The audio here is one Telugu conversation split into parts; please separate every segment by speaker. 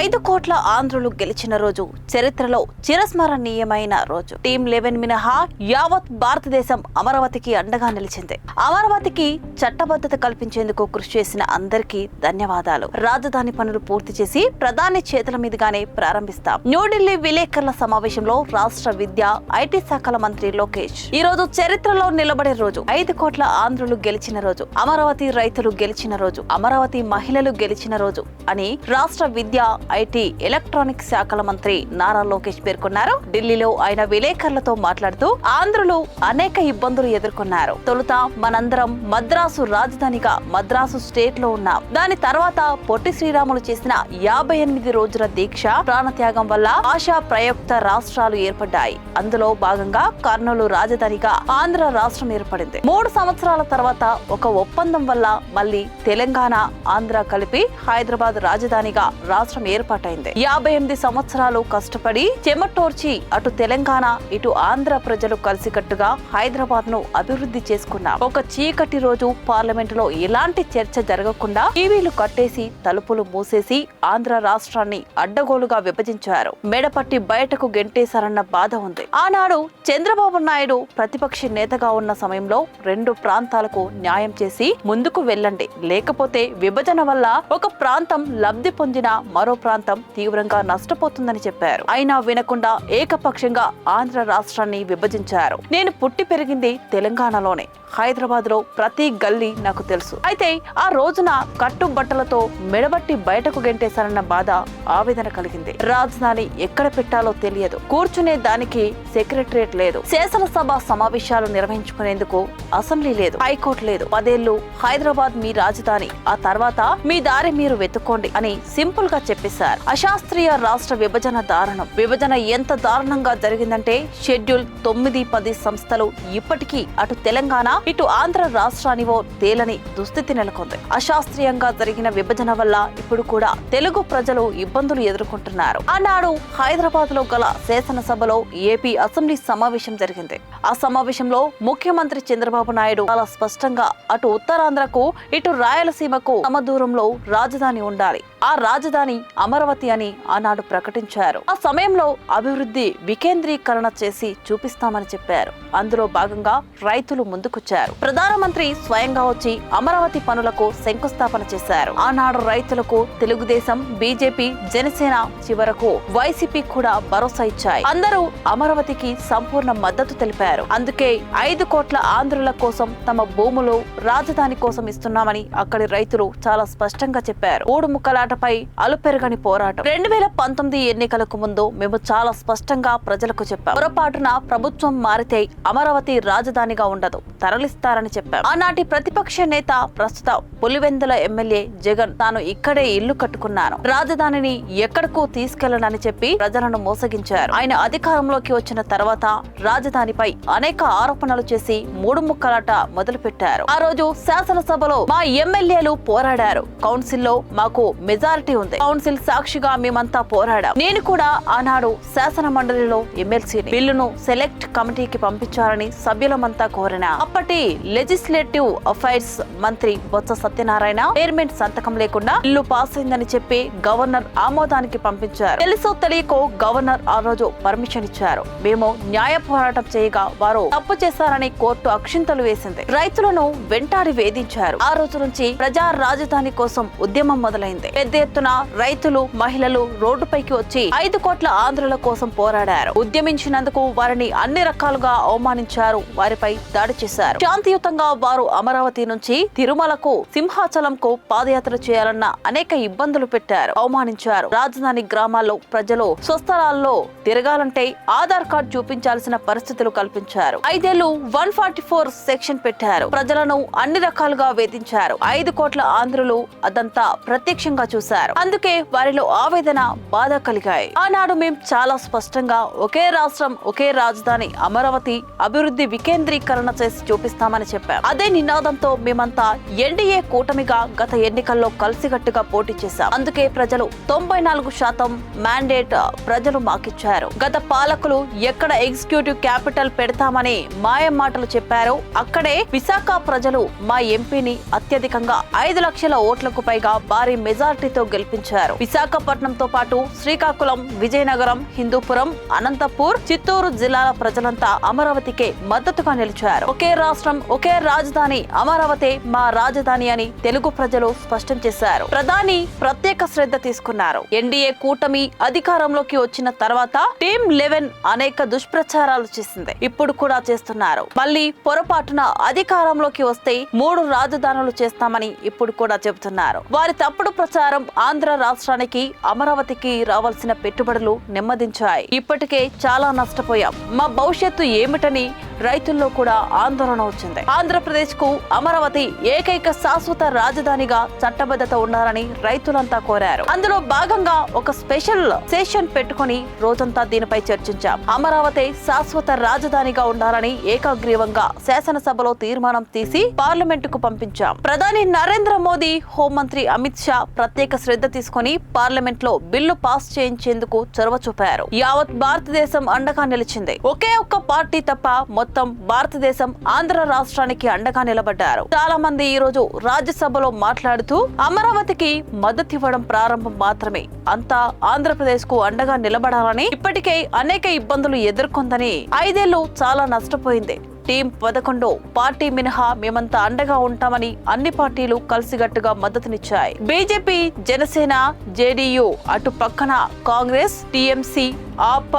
Speaker 1: 5 కోట్ల ఆంధ్రులు గెలిచిన రోజు చరిత్రలో చిరస్మరణీయమైన రోజు. టీం 11 మినహా యావత్ భారతదేశం అమరావతికి అండగా నిలిచింది. అమరావతికి చట్టబద్ధత కల్పించేందుకు కృషి చేసిన అందరికీ ధన్యవాదాలు. రాజధాని పనులు పూర్తి చేసి ప్రధాని చేతుల మీదుగానే ప్రారంభిస్తాం. న్యూఢిల్లీ విలేకరుల సమావేశంలో రాష్ట్ర విద్య, ఐటీ శాఖల మంత్రి లోకేష్ ఈ రోజు చరిత్రలో నిలబడే రోజు, 5 కోట్ల ఆంధ్రులు గెలిచిన రోజు, అమరావతి రైతులు గెలిచిన రోజు, అమరావతి మహిళలు గెలిచిన రోజు అని రాష్ట్ర విద్య, ఐటీ, ఎలక్ట్రానిక్ శాఖల మంత్రి నారా లోకేష్ పేర్కొన్నారు. ఢిల్లీలో ఆయన విలేకరులతో మాట్లాడుతూ ఆంధ్రులు అనేక ఇబ్బందులు ఎదుర్కొన్నారు. తొలుత మనందరం మద్రాసు రాజధానిగా మద్రాసు స్టేట్ లో ఉన్నాం. దాని తర్వాత పొట్టి శ్రీరాములు చేసిన 58 రోజుల దీక్ష, ప్రాణత్యాగం వల్ల ఆశా ప్రయుక్త రాష్ట్రాలు ఏర్పడ్డాయి. అందులో భాగంగా కర్నూలు రాజధానిగా ఆంధ్ర రాష్ట్రం ఏర్పడింది. 3 సంవత్సరాల తర్వాత ఒక ఒప్పందం వల్ల మళ్లీ తెలంగాణ, ఆంధ్ర కలిపి హైదరాబాద్ రాజధానిగా రాష్ట్రం ఏర్పాటైంది. 58 సంవత్సరాలు కష్టపడి చెమటోర్చి అటు తెలంగాణ, ఇటు ఆంధ్ర ప్రజలు కలిసికట్టుగా హైదరాబాద్ ను అభివృద్ధి చేసుకున్నారు. ఒక చీకటి రోజు పార్లమెంటులో ఎలాంటి చర్చ జరగకుండా టీవీలు కట్టేసి తలుపులు మూసేసి ఆంధ్ర రాష్ట్రాన్ని అడ్డగోలుగా విభజించారు. మెడపట్టి బయటకు గెంటేశారన్న బాధ ఉంది. ఆనాడు చంద్రబాబు నాయుడు ప్రతిపక్ష నేతగా ఉన్న సమయంలో 2 ప్రాంతాలకు న్యాయం చేసి ముందుకు వెళ్ళండి, లేకపోతే విభజన వల్ల ఒక ప్రాంతం లబ్ధి పొందిన మరో ప్రాంతం తీవ్రంగా నష్టపోతుందని చెప్పారు. అయినా వినకుండా ఏకపక్షంగా ఆంధ్ర రాష్ట్రాన్ని విభజించారు. నేను పుట్టి పెరిగింది తెలంగాణలోనే. హైదరాబాద్ లో ప్రతి గల్లీ నాకు తెలుసు. అయితే ఆ రోజున కట్టుబట్టలతో మెడబట్టి బయటకు గెంటేశారన్న బాధ, ఆవేదన కలిగింది. రాజధాని ఎక్కడ పెట్టాలో తెలియదు. కూర్చునే దానికి సెక్రటరియట్ లేదు. శాసనసభ సమావేశాలు నిర్వహించుకునేందుకు అసెంబ్లీ లేదు. హైకోర్టు లేదు. 10 ఏళ్లు హైదరాబాద్ మీ రాజధాని, ఆ తర్వాత మీ దారి మీరు వెతుక్కోండి అని సింపుల్ గా చెప్పేశారు. అశాస్త్రీయ రాష్ట్ర విభజన దారుణం. విభజన ఎంత దారుణంగా జరిగిందంటే షెడ్యూల్ 9, 10 సంస్థలు ఇప్పటికీ అటు తెలంగాణ, ఇటు ఆంధ్ర రాష్ట్రానివో తేలని దుస్థితి నెలకొంది. అశాస్త్రీయంగా జరిగిన విభజన వల్ల ఇప్పుడు కూడా తెలుగు ప్రజలు ఇబ్బందులు ఎదుర్కొంటున్నారు. ఆనాడు హైదరాబాద్ లో గల శాసనసభలో ఏపీ అసెంబ్లీ సమావేశం జరిగింది. ఆ సమావేశంలో ముఖ్యమంత్రి చంద్రబాబు నాయుడు చాలా స్పష్టంగా అటు ఉత్తరాంధ్రకు, ఇటు రాయలసీమకు సమ దూరంలో రాజధాని ఉండాలి, ఆ రాజధాని అమరావతి అని ఆనాడు ప్రకటించారు. ఆ సమయంలో అభివృద్ధి వికేంద్రీకరణ చేసి చూపిస్తామని చెప్పారు. అందులో భాగంగా రైతులు ముందుకొచ్చారు. ప్రధానమంత్రి స్వయంగా వచ్చి అమరావతి పనులకు శంకుస్థాపన చేశారు. ఆనాడు రైతులకు తెలుగుదేశం, బీజేపీ, జనసేన, చివరకు వైసీపీ కూడా భరోసా ఇచ్చాయి. అందరూ అమరావతికి సంపూర్ణ మద్దతు తెలిపారు. అందుకే 5 కోట్ల ఆంధ్రుల కోసం తమ భూములు రాజధాని కోసం ఇస్తున్నామని అక్కడి రైతులు చాలా స్పష్టంగా చెప్పారు. 3 ముక్కలాటపై అలుపెరగని పోరాటం. 2019 ఎన్నికలకు ముందు మేము చాలా స్పష్టంగా ప్రజలకు చెప్పాం. పొరపాటున ప్రభుత్వం మారితే అమరావతి రాజధానిగా ఉండదు, తరలిస్తారని చెప్పారు. ఆనాటి ప్రతిపక్ష నేత, ప్రస్తుత పులివెందుల ఎమ్మెల్యే జగన్ తాను ఇక్కడే ఇల్లు కట్టుకున్నాను, రాజధానిని ఎక్కడకు తీసుకెళ్లనని చెప్పి ప్రజలను మోసగించారు. ఆయన అధికారంలోకి వచ్చిన తర్వాత రాజధానిపై అనేక ఆరోపణలు చేసి 3 ముక్కలాట మొదలుపెట్టారు. ఆ రోజు శాసనసభలో మా ఎమ్మెల్యేలు పోరాడారు. కౌన్సిల్లో మాకు మెజారిటీ ఉంది. కౌన్సిల్ సాక్షిగా మేమంతా పోరాడాం. నేను కూడా ఆనాడు శాసన మండలిలో ఎమ్మెల్సీని. బిల్లును సెలెక్ట్ కమిటీకి పంపించాలని సభ్యులమంతా కోరినా అప్పటి లెజిస్లేటివ్ అఫైర్స్ మంత్రి బొత్స సత్యనారాయణ చైర్మన్ సంతకం లేకుండా బిల్లు పాస్ అయిందని చెప్పి గవర్నర్ ఆమోదానికి పంపించారు. తెలుసో తెలియకో గవర్నర్ ఆ రోజు పర్మిషన్ ఇచ్చారు. మేము న్యాయ పోరాటం చేయగా వారు తప్పు చేశారని కోర్టు అక్షింతలు వేసింది. రైతులను వెంటాడి వేధించారు. ఆ రోజు నుంచి ప్రజా రాజధాని కోసం ఉద్యమం మొదలైంది. పెద్ద ఎత్తున రైతులు, మహిళలు రోడ్డుపైకి వచ్చి 5 కోట్ల ఆంధ్రుల కోసం పోరాడారు. ఉద్యమించినందుకు వారిని అన్ని రకాలుగా అవమానించారు, వారిపై దాడి చేశారు. శాంతియుతంగా వారు అమరావతి నుంచి తిరుమలకు, సింహాచలంకు పాదయాత్ర చేయాలన్న అనేక ఇబ్బందులు పెట్టారు, అవమానించారు. రాజధాని గ్రామాల్లో ప్రజలు స్వస్థలాల్లో తిరగాలంటే ఆధార్ కార్డు చూపించాల్సిన పరిస్థితులు కల్పించారు. 5 ఏళ్లు 144 సెక్షన్ పెట్టారు. ప్రజలను అన్ని రకాలుగా వేధించారు. 5 కోట్ల ఆంధ్రులు అదంతా ప్రత్యక్షంగా చూశారు. అందుకే వారిలో ఆవేదన, బాధ కలిగాయి. ఆనాడు మేం చాలా స్పష్టంగా ఒకే రాష్ట్రం, ఒకే రాజధాని అమరావతి, అభివృద్ధి వికేంద్రీకరణ చేసి చూపిస్తామని చెప్పాం. అదే నినాదంతో మేమంతా ఎన్డీఏ కూటమిగా గత ఎన్నికల్లో కలిసికట్టుగా పోటీ చేశాం. అందుకే ప్రజలు 94% మ్యాండేట్ ప్రజలు మాకిచ్చారు. గత పాలకులు ఎక్కడ ఎగ్జిక్యూటివ్ క్యాపిటల్ పెడతామని మాయం మాటలు చెప్పారో అక్కడే విశాఖ ప్రజలు మా ఎంపీని అత్యధికంగా 5 లక్షల ఓట్లకు పైగా భారీ మెజారిటీ మెజారిటీతో గెలిపించారు. విశాఖపట్నంతో పాటు శ్రీకాకుళం, విజయనగరం, హిందూపురం, అనంతపూర్, చిత్తూరు జిల్లాల ప్రజలంతా అమరావతికే మద్దతుగా నిలిచారు. ఒకే రాష్ట్రం, ఒకే రాజధాని, అమరావతి మా రాజధాని అని తెలుగు ప్రజలు స్పష్టం చేశారు. ప్రధాని ప్రత్యేక శ్రద్ధ తీసుకున్నారు. ఎన్డీఏ కూటమి అధికారంలోకి వచ్చిన తర్వాత టీమ్ 11 అనేక దుష్ప్రచారాలు చేసింది. ఇప్పుడు కూడా చేస్తున్నారు. మళ్ళీ పొరపాటున అధికారంలోకి వస్తే 3 రాజధానులు చేస్తామని ఇప్పుడు కూడా చెబుతున్నారు. వారి తప్పుడు ప్రచారం ఆంధ్ర రాష్ట్రానికి, అమరావతికి రావాల్సిన పెట్టుబడులు నెమ్మదించాయి. ఇప్పటికే చాలా నష్టపోయాం. మా భవిష్యత్తు ఏమిటని రైతుల్లో కూడా ఆందోళన వచ్చింది. ఆంధ్రప్రదేశ్ కు అమరావతి ఏకైక శాశ్వత రాజధానిగా చట్టబద్ధత ఉండాలని రైతులంతా కోరారు. అందులో భాగంగా ఒక స్పెషల్ సెషన్ పెట్టుకుని రోజంతా దీనిపై చర్చించాం. అమరావతి శాశ్వత రాజధానిగా ఉండాలని ఏకగ్రీవంగా శాసనసభలో తీర్మానం తీసి పార్లమెంటుకు పంపించాం. ప్రధాని నరేంద్ర మోదీ, హోంమంత్రి అమిత్ షా ప్రత్యేక శ్రద్ధ తీసుకుని పార్లమెంట్ లో బిల్లు పాస్ చేయించేందుకు చొరవ చూపారు. యావత్ భారతదేశం అండగా నిలిచింది. ఒకే ఒక్క పార్టీ తప్ప మొత్తం భారతదేశం ఆంధ్ర రాష్ట్రానికి అండగా నిలబడ్డారు. చాలా మంది ఈ రోజు రాజ్యసభలో మాట్లాడుతూ అమరావతికి మద్దతు ఇవ్వడం ప్రారంభం మాత్రమే, అంతా ఆంధ్రప్రదేశ్ కు అండగా నిలబడాలని, ఇప్పటికే అనేక ఇబ్బందులు ఎదుర్కొందని, 5 ఏళ్లు చాలా నష్టపోయింది. టీం 11 పార్టీ మినహా మేమంతా అండగా ఉంటామని అన్ని పార్టీలు కలిసిగట్టుగా మద్దతునిచ్చాయి. బీజేపీ, జనసేన, జేడీయూ, అటు పక్కన కాంగ్రెస్, టీఎంసీ, ఆప్,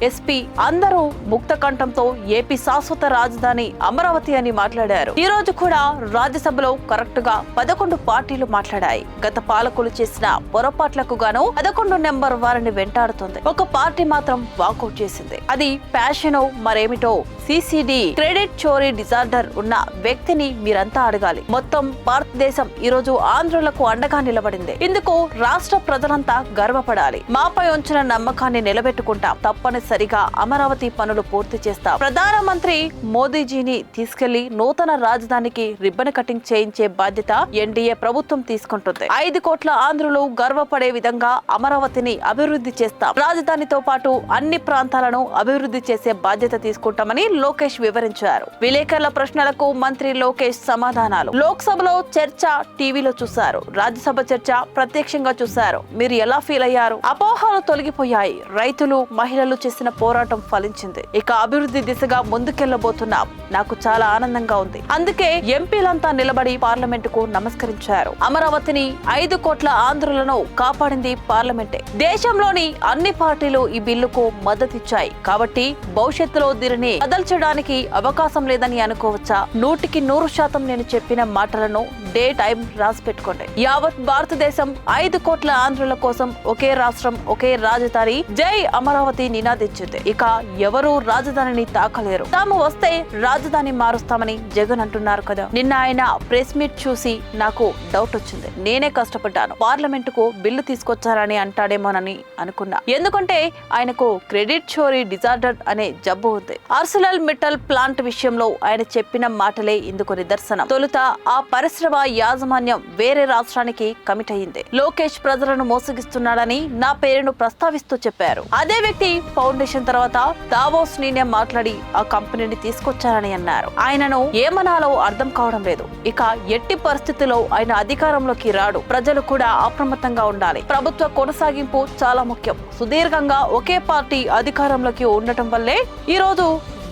Speaker 1: ఎస్పీ అందరూ ముక్త కంఠంతో ఏపీ శాశ్వత రాజధాని అమరావతి అని మాట్లాడారు. ఈ రోజు కూడా రాజ్యసభలో కరెక్ట్ గా 11 పార్టీలు మాట్లాడాయి. గత పాలకులు చేసిన పొరపాట్లకు గాను 11 నెంబర్ వారిని వెంటాడుతుంది. ఒక పార్టీ మాత్రం వాకౌట్ చేసింది. అది ప్యాషనో మరేమిటో సిసిడి క్రెడిట్ చోరీ డిజార్డర్ ఉన్న వ్యక్తిని మీరంతా అడగాలి. మొత్తం భారతదేశం ఈ రోజు ఆంధ్రులకు అండగా నిలబడింది. ఇందుకు రాష్ట్ర ప్రజలంతా గర్వపడాలి. మాపై ఉంచిన నమ్మకాన్ని నిలబెట్టుకుంటాం. తప్పనిసరిగా అమరావతి పనులు పూర్తి చేస్తాం. ప్రధానమంత్రి మోదీజీని తీసుకెళ్లి నూతన రాజధానికి రిబ్బన్ కటింగ్ చేయించే బాధ్యత ఎన్డీఏ ప్రభుత్వం తీసుకుంటుంది. 5 కోట్ల ఆంధ్రులు గర్వపడే విధంగా అమరావతిని అభివృద్ధి చేస్తాం. రాజధానితో పాటు అన్ని ప్రాంతాలను అభివృద్ధి చేసే బాధ్యత తీసుకుంటామని లోకేష్ వివరించారు. విలేకరుల ప్రశ్నలకు మంత్రి లోకేష్ సమాధానాలు. లోక్సభలో చర్చ టీవీలో చూశారు. రాజ్యసభ చర్చ ప్రత్యక్షంగా చూశారు. మీరు ఎలా ఫీల్ అయ్యారు? అపోహలు తొలగిపోయాయి. రైతులు, మహిళలు చేసిన పోరాటం ఫలించింది. ఇక అభివృద్ధి దిశగా ముందుకెళ్లబోతున్నాం. నాకు చాలా ఆనందంగా ఉంది. అందుకే ఎంపీలంతా నిలబడి పార్లమెంటుకు నమస్కరించారు. అమరావతిని 5 కోట్ల ఆంధ్రులను కాపాడింది పార్లమెంటే. దేశంలోని అన్ని పార్టీలు ఈ బిల్లుకు మద్దతిచ్చాయి. కాబట్టి భవిష్యత్తులో దీనిని కదల్చడానికి అవకాశం లేదని అనుకోవచ్చా? 100% నేను చెప్పిన మాటలను డే టైం రాసి పెట్టుకోండి. యావత్ భారతదేశం 5 కోట్ల ఆంధ్రుల కోసం ఒకే రాష్ట్రం, ఒకే రాజధాని, జై అమరావతి నినాదించింది. ఇక ఎవరూ రాజధానిని తాకలేరు. తాము వస్తే రాజధాని మారుస్తామని జగన్ అంటున్నారు కదా. నిన్న ఆయన ప్రెస్ మీట్ చూసి నాకు డౌట్ వచ్చింది. నేనే కష్టపడ్డాను, పార్లమెంటుకు బిల్లు తీసుకొచ్చారని అంటాడేమోనని అనుకున్నా. ఎందుకంటే ఆయనకు క్రెడిట్ చోరీ డిజార్డర్ అనే జబ్బు ఉంది. ఆర్సెనల్ మిట్టల్ ప్లాంట్ విషయంలో ఆయన చెప్పిన మాటలే ఇందుకు నిదర్శనం. తొలుత ఆ పరిశ్రమ యాజమాన్యం వేరే రాష్ట్రానికి కమిట్ అయింది. లోకేష్ ప్రజలను మోసగిస్తున్నాడని నా పేరును ప్రస్తావిస్తూ చెప్పారు. అదే వ్యక్తి ఫౌండేషన్ తర్వాత దావోస్ నేనే మాట్లాడి ఆ కంపెనీని తీసుకొచ్చారని అన్నారు. ఆయనను ఏమనాలో అర్థం కావడం లేదు. ఇక ఎట్టి పరిస్థితుల్లో ఆయన అధికారంలోకి రాడు. ప్రజలు కూడా అప్రమత్తంగా ఉండాలి. ప్రభుత్వ కొనసాగింపు చాలా ముఖ్యం. సుదీర్ఘంగా ఒకే పార్టీ అధికారంలోకి ఉండటం వల్లే ఈ రోజు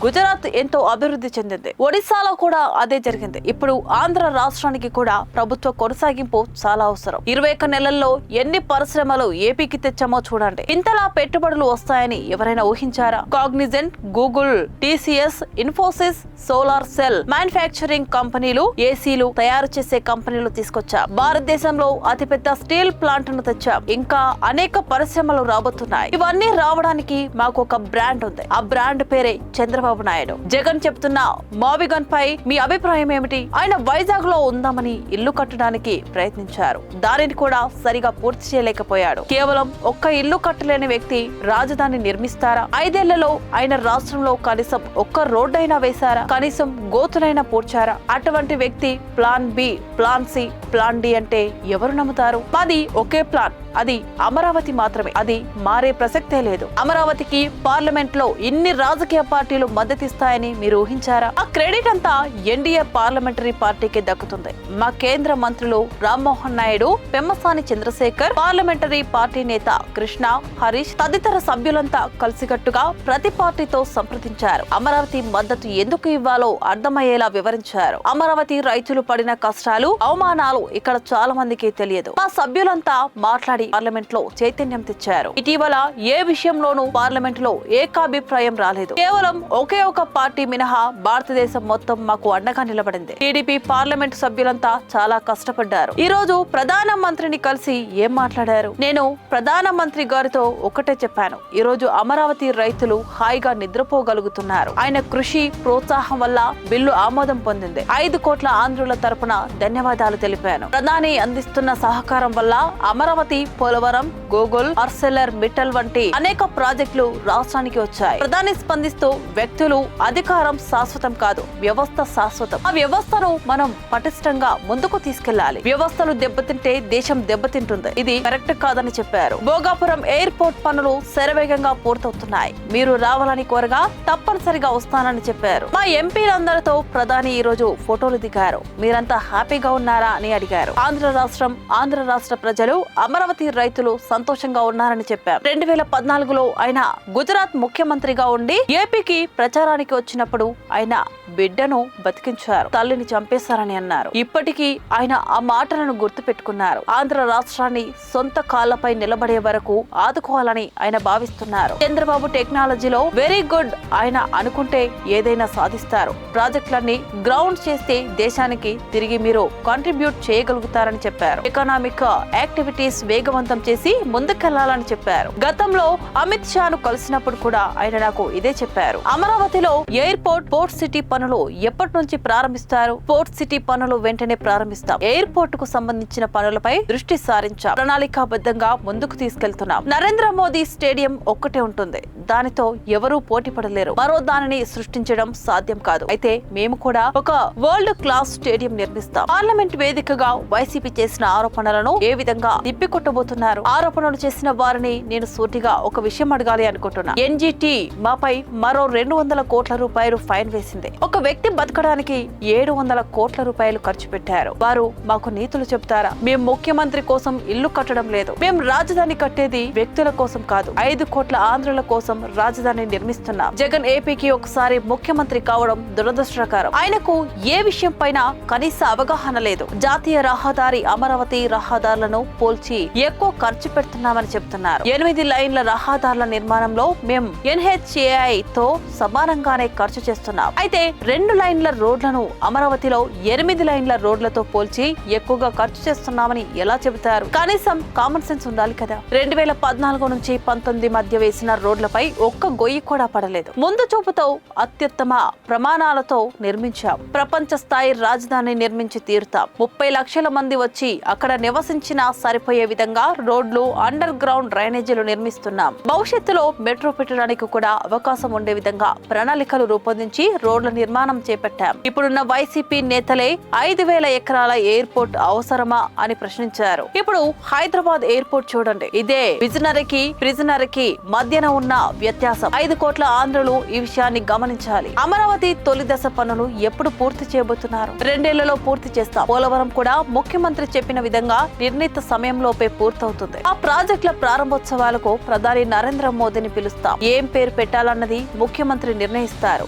Speaker 1: గుజరాత్ ఎంతో అభివృద్ధి చెందింది. ఒడిశాలో కూడా అదే జరిగింది. ఇప్పుడు ఆంధ్ర రాష్ట్రానికి కూడా ప్రభుత్వ కొనసాగింపు చాలా అవసరం. 21 నెలల్లో ఎన్ని పరిశ్రమలు ఏపీకి తెచ్చామో చూడండి. ఇంతలా పెట్టుబడులు వస్తాయని ఎవరైనా ఊహించారా? Cognizant, Google, TCS, Infosys, solar cell manufacturing కంపెనీలు, ఏసీలు తయారు చేసే కంపెనీలు తీసుకొచ్చాం. భారతదేశంలో అతిపెద్ద స్టీల్ ప్లాంట్ ను తెచ్చాం. ఇంకా అనేక పరిశ్రమలు రాబోతున్నాయి. ఇవన్నీ రావడానికి మాకు ఒక బ్రాండ్ ఉంది. ఆ బ్రాండ్ పేరే చంద్రబాబు నాయుడు. జగన్ చెప్తున్న మావిగన్ పై మీ అభిప్రాయం ఏమిటి? ఆయన వైజాగ్ లో ఉందామని ఇల్లు కట్టడానికి ప్రయత్నించారు. దానిని కూడా సరిగా పూర్తి చేయలేకపోయాడు. కేవలం ఒక్క ఇల్లు కట్టలేని వ్యక్తి రాజధాని నిర్మిస్తారా? 5 ఏళ్లలో ఆయన రాష్ట్రంలో కనీసం ఒక్క రోడ్డైనా వేశారా? కనీసం గోతులైనా పూడ్చారా? అటువంటి వ్యక్తి plan B, plan C, plan D అంటే ఎవరు నమ్ముతారు? మాది ఒకే ప్లాన్, అది అమరావతి మాత్రమే. అది మారే ప్రసక్తే లేదు. అమరావతికి పార్లమెంట్ లో ఇన్ని రాజకీయ పార్టీలు మద్దతిస్తాయని మీరు ఊహించారా? ఆ క్రెడిట్ అంతా ఎన్డీఏ పార్లమెంటరీ పార్టీకి దక్కుతుంది. మా కేంద్ర మంత్రులు రామ్మోహన్ నాయుడు, పెమ్మసాని చంద్రశేఖర్, పార్లమెంటరీ పార్టీ నేత కృష్ణ, హరీష్ తదితర సభ్యులంతా కలిసికట్టుగా ప్రతి పార్టీతో సంప్రదించారు. అమరావతి మద్దతు ఎందుకు ఇవ్వాలో అర్థమయ్యేలా వివరించారు. అమరావతి రైతులు పడిన కష్టాలు, అవమానాలు ఇక్కడ చాలా మందికి తెలియదు. మా సభ్యులంతా మాట్లాడి పార్లమెంట్ లో చైతన్యం తెచ్చారు. ఇటీవల ఏ విషయంలోనూ పార్లమెంట్ లో ఏకాభిప్రాయం రాలేదు. కేవలం ఒకే ఒక పార్టీ మినహా భారతదేశం మొత్తం మాకు అండగా నిలబడింది. టీడీపీ పార్లమెంట్ సభ్యులంతా చాలా కష్టపడ్డారు. ఈ రోజు ప్రధాన మంత్రిని కలిసి ఏం మాట్లాడారు? నేను ప్రధాన మంత్రి గారితో ఒకటే చెప్పాను. ఈ రోజు అమరావతి రైతులు హాయిగా నిద్రపోగలుగుతున్నారు. ఆయన కృషి, ప్రోత్సాహం వల్ల బిల్లు ఆమోదం పొందింది. 5 కోట్ల ఆంధ్రుల తరపున ధన్యవాదాలు తెలిపాను. ప్రధాని అందిస్తున్న సహకారం వల్ల అమరావతి, పోలవరం, గోగుల్, ఆర్సెలర్ మిట్టల్ వంటి అనేక ప్రాజెక్టులు రాష్ట్రానికి వచ్చాయి. ప్రధాని స్పందిస్తూ, వ్యక్తులు, అధికారం శాశ్వతం కాదు, వ్యవస్థ శాశ్వతం. ఆ వ్యవస్థను మనం పటిష్టంగా ముందుకు తీసుకెళ్లాలి. వ్యవస్థలు దెబ్బతింటే దేశం దెబ్బతింటుంది. ఇది కరెక్ట్ కాదని చెప్పారు. భోగాపురం ఎయిర్పోర్ట్ పనులు శరవేగంగా పూర్తవుతున్నాయి. మీరు రావాలని కోరగా తప్పనిసరిగా వస్తానని చెప్పారు. మా ఎంపీలందరితో ప్రధాని ఈ రోజు ఫోటోలు దిగారు. మీరంతా హ్యాపీగా ఉన్నారా అని అడిగారు. ఆంధ్ర రాష్ట్ర ప్రజలు, అమరావతి రైతులు సంతోషంగా ఉన్నారని చెప్పారు. 2014లో ఆయన గుజరాత్ ముఖ్యమంత్రిగా ఉండి ఏపీకి ప్రచారానికి వచ్చినప్పుడు ఆయన బిడ్డను బతికించారు, తల్లిని చంపేశారని అన్నారు. ఇప్పటికీ ఆయన ఆ మాటలను గుర్తు పెట్టుకున్నారు. ఆంధ్ర రాష్ట్రాన్ని సొంత కాళ్లపై నిలబడే వరకు ఆదుకోవాలని ఆయన భావిస్తున్నారు. చంద్రబాబు టెక్నాలజీలో వెరీ గుడ్. ఆయన అనుకుంటే ఏదైనా సాధిస్తారు. ప్రాజెక్టులన్నీ గ్రౌండ్ చేస్తే దేశానికి తిరిగి మీరు కాంట్రిబ్యూట్ చేయగలుగుతారని చెప్పారు. ఎకనామిక్ యాక్టివిటీస్ వేగవంతం చేసి ముందుకెళ్లాలని చెప్పారు. గతంలో అమిత్ షాను కలిసినప్పుడు కూడా ఆయన నాకు ఇదే చెప్పారు. అమరావతిలో ఎయిర్పోర్ట్, పోర్ట్ సిటీ పనులు ఎప్పటి నుంచి ప్రారంభిస్తారు? పోర్ట్ సిటీ పనులు వెంటనే ప్రారంభిస్తాం. ఎయిర్పోర్ట్ కు సంబంధించిన పనులపై దృష్టి సారించాం. ప్రణాళికాబద్ధంగా ముందుకు తీసుకెళ్తున్నాం. నరేంద్ర మోదీ స్టేడియం ఒక్కటే ఉంటుంది. దానితో ఎవరూ పోటీ పడలేరు. మరో దానిని సృష్టించడం సాధ్యం కాదు. అయితే మేము కూడా ఒక వరల్డ్ క్లాస్ స్టేడియం నిర్మిస్తాం. పార్లమెంట్ వేదికగా వైసీపీ చేసిన ఆరోపణలను ఏ విధంగా తిప్పికొట్టబోతున్నారు? ఆరోపణలు చేసిన వారిని నేను సూటిగా ఒక విషయం అడగాలి అనుకుంటున్నా. ఎన్జీటీ మాపై మరో 200 కోట్ల రూపాయలు ఫైన్ వేసింది. ఒక వ్యక్తి బతకడానికి 700 కోట్ల రూపాయలు ఖర్చు పెట్టారు. వారు మాకు నీతులు చెప్తారా? మేము ముఖ్యమంత్రి కోసం ఇల్లు కట్టడం లేదు. మేము రాజధాని కట్టేది వ్యక్తుల కోసం కాదు, 5 కోట్ల ఆంధ్రుల కోసం రాజధాని నిర్మిస్తున్నాం. జగన్ ఏపీకి ఒకసారి ముఖ్యమంత్రి కావడం దురదృష్టకరం. ఆయనకు ఏ విషయం పైన కనీస అవగాహన లేదు. జాతీయ రహదారి, అమరావతి రహదారులను పోల్చి ఎక్కువ ఖర్చు పెడుతున్నామని చెప్తున్నారు. 8 లైన్ల రహదారుల నిర్మాణంలో మేము NHAI తో సమానంగానే ఖర్చు చేస్తున్నాం. అయితే 2 లైన్ల రోడ్లను అమరావతిలో 8 లైన్ల రోడ్లతో పోల్చి ఎక్కువగా ఖర్చు చేస్తున్నామని ఎలా చెబుతారు? కనీసం కామన్ సెన్స్ ఉండాలి కదా. 2014 నుంచి 19 మధ్య వేసిన రోడ్లపై ఒక్క గొయ్యి కూడా పడలేదు. ముందు చూపుతో అత్యుత్తమ ప్రమాణాలతో నిర్మించాం. ప్రపంచ స్థాయి రాజధాని నిర్మించి తీరుతాం. 30 లక్షల మంది వచ్చి అక్కడ నివసించినా సరిపోయే విధంగా రోడ్లు, అండర్ గ్రౌండ్ డ్రైనేజీలు నిర్మిస్తున్నాం. భవిష్యత్తులో మెట్రో పెట్టడానికి కూడా అవకాశం ఉండే విధంగా ప్రణాళికలు రూపొందించి రోడ్ల నిర్మాణం చేపట్టాం. ఇప్పుడున్న వైసీపీ నేతలే 5,000 ఎకరాల ఎయిర్పోర్ట్ అవసరమా అని ప్రశ్నించారు. ఇప్పుడు హైదరాబాద్ ఎయిర్పోర్ట్ చూడండి. ఇదే విజనరీకి, ప్రిజనరీకి మధ్యన ఉన్న వ్యత్యాసం. 5 కోట్ల ఆంధ్రులు ఈ విషయాన్ని గమనించాలి. అమరావతి తొలి దశ పనులు ఎప్పుడు పూర్తి చేయబోతున్నారు? 2 ఏళ్లలో పూర్తి చేస్తాం. పోలవరం కూడా ముఖ్యమంత్రి చెప్పిన విధంగా నిర్ణీత సమయంలోపే పూర్తవుతుంది. ఆ ప్రాజెక్టుల ప్రారంభోత్సవాలకు ప్రధాని నరేంద్ర మోదీని పిలుస్తాం. ఏం పేరు పెట్టాలన్నది ముఖ్యమంత్రి నిర్ణయిస్తారు.